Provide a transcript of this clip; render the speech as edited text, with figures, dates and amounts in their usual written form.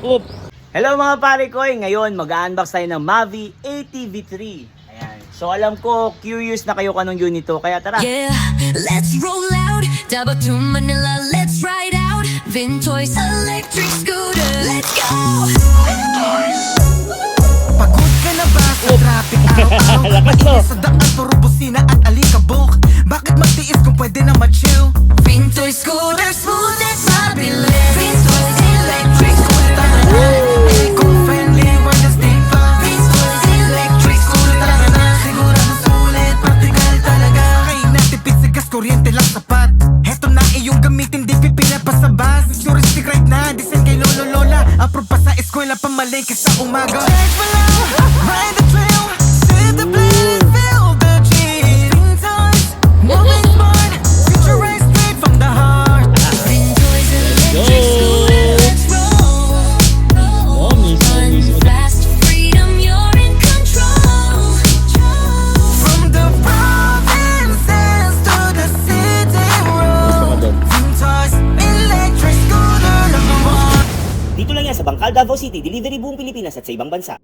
Oop. Hello mga pare ko, ngayon mag-unbox tayo ng Mavi ATV3. Ayan. So alam ko, curious na kayo kanong unit to, kaya tara. Yeah, let's roll out. Double to Manila, let's ride out. Vintoys electric scooter, let's go. Pagod ka na ba sa traffic araw-araw? Lakas to. Mainis sa daan, puro busina at alikabok. Bakit magtiis kung pwede na ma-chill? Vintoys scooter, smooth as mabilis. Vintoys electric scooter. Eco-friendly, wireless din pa. Vintoys electric scooter. Tara na, sigurado sulit, practical talaga. Kain na tipid sa gas, kuryente lang sapat. Heto na iyong gamitin, di pipila pa sa bus. Futuristic ride na, design kay lolo lola. Approve pa sa eskwela, pamalengke sa umaga. Legs below, ride the trail, sit the blade, feel the chill. Vintoys, moving smart, futurized straight from the heart. Vintoys electric scooter, let's roll. Run fast, freedom, you're in control. From the provinces to the city road, Vintoys electric scooter number one. Dito lang yan sa Bangkal, Davao City, delivery buong Pilipinas at sa ibang bansa.